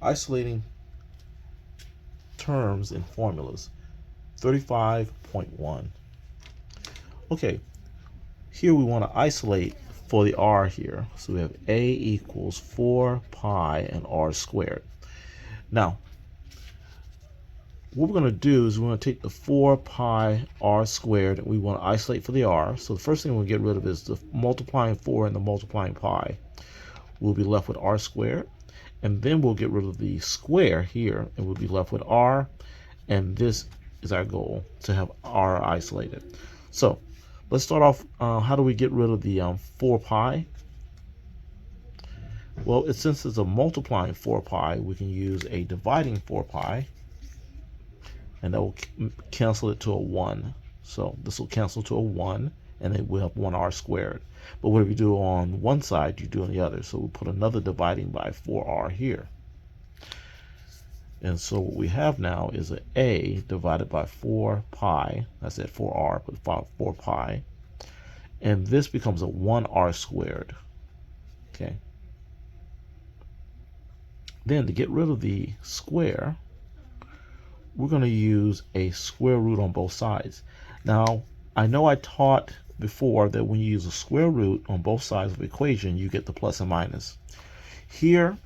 Isolating terms and formulas. 35.1. Okay, here we want to isolate for the r here. So we have a equals 4 pi and r squared. Now, what we're going to do is we're going to take the 4 pi r squared and we want to isolate for the r. So the first thing we'll get rid of is the multiplying 4 and the multiplying pi. We'll be left with r squared. And then we'll get rid of the square here and we'll be left with r. And this is our goal, to have r isolated. So let's start off, how do we get rid of the 4 pi? Well, since it's a multiplying 4 pi, we can use a dividing 4 pi. And that will cancel it to a 1. So this will cancel to a 1, and then we'll have 1r squared. But whatever you do on one side, you do on the other. So we'll put another dividing by 4r here. And so what we have now is a divided by 4 pi. I said 4r, but 4 pi. And this becomes a 1r squared. Okay. Then to get rid of the square, we're going to use a square root on both sides. Now, I know I taught before that when you use a square root on both sides of the equation, you get the plus and minus. Here,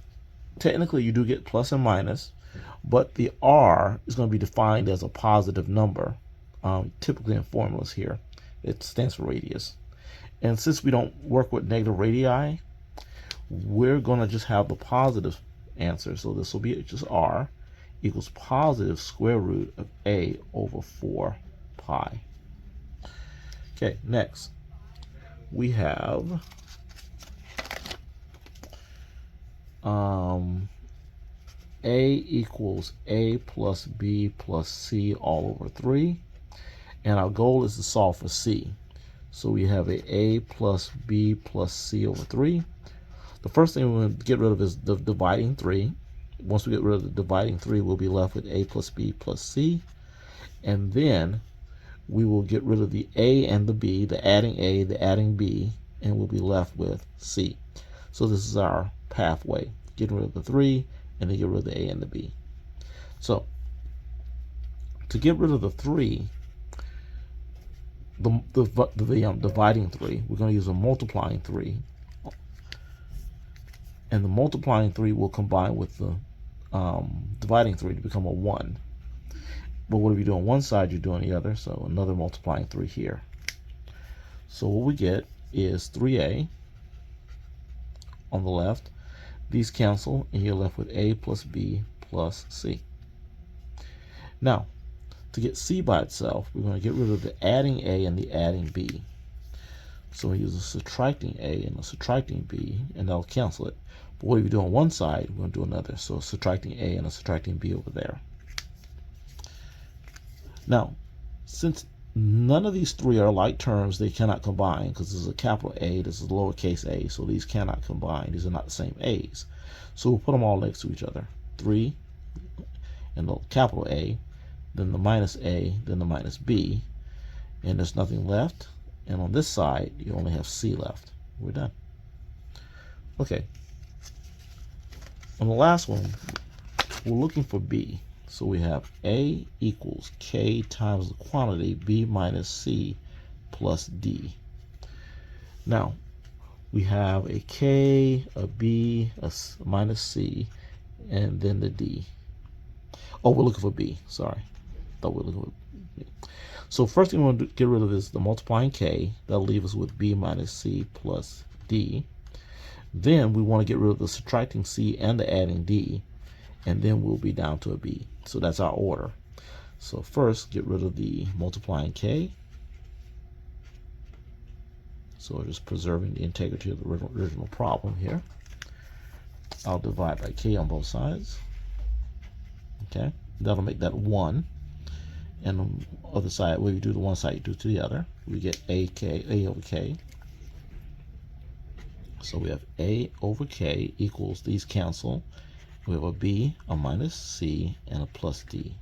technically you do get plus and minus, but the r is going to be defined as a positive number, typically in formulas here. It stands for radius. And since we don't work with negative radii, we're going to just have the positive answer. So this will be just r equals positive square root of a over 4 pi. Okay, next we have a equals a plus b plus c all over 3, and our goal is to solve for c. So we have a plus b plus c over 3. The first thing we're going to get rid of is the dividing 3. Once we get rid of the dividing 3, we'll be left with a plus b plus c. And then we will get rid of the a and the b, the adding a, the adding b, and we'll be left with c. So this is our pathway. Get rid of the 3, and then get rid of the a and the b. So to get rid of the 3, the dividing 3, we're going to use a multiplying 3. And the multiplying 3 will combine with the dividing 3 to become a 1. But what if you do on one side, you do on the other. So another multiplying 3 here. So what we get is 3a on the left. These cancel, and you're left with a plus b plus c. Now, to get c by itself, we're going to get rid of the adding a and the adding b. So we use a subtracting a and a subtracting b, and that'll cancel it. But what if you do on one side, we're going to do another. So subtracting a and a subtracting b over there. Now, since none of these 3 are like terms, they cannot combine, because this is a capital A, this is a lowercase a, so these cannot combine. These are not the same a's. So we'll put them all next to each other. 3 and the capital A, then the minus a, then the minus b, and there's nothing left. And on this side, you only have c left. We're done. Okay. On the last one, we're looking for b. So we have a equals k times the quantity b minus c plus d. Now, we have a k, a b, a minus c, and then the d. Oh, we're looking for b. Sorry. Thought we were looking for b. So first thing we want to get rid of is the multiplying k. That'll leave us with b minus c plus d. Then we want to get rid of the subtracting c and the adding d. And then we'll be down to a b. So that's our order. So first, get rid of the multiplying k. So we're just preserving the integrity of the original problem here. I'll divide by k on both sides. Okay, that'll make that 1. And on the other side, when you do the one side, you do to the other. We get a over k. So we have a over k equals, these cancel. We have a b, a minus c, and a plus d.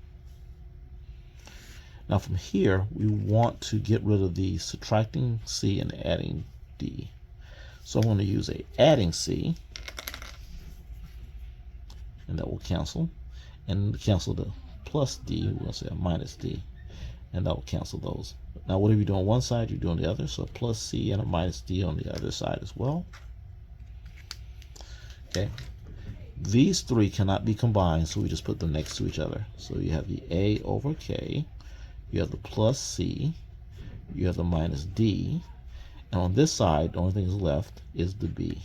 Now from here, we want to get rid of the subtracting c and adding d. So I'm going to use a adding c. and that will cancel. And cancel the plus D, we're going to say a minus D, and that will cancel those. Now whatever you do on one side, you do on the other, so a plus C and a minus D on the other side as well. Okay, these three cannot be combined, so we just put them next to each other. So you have the A over K, you have the plus C, you have the minus D, and on this side, the only thing that's left is the B.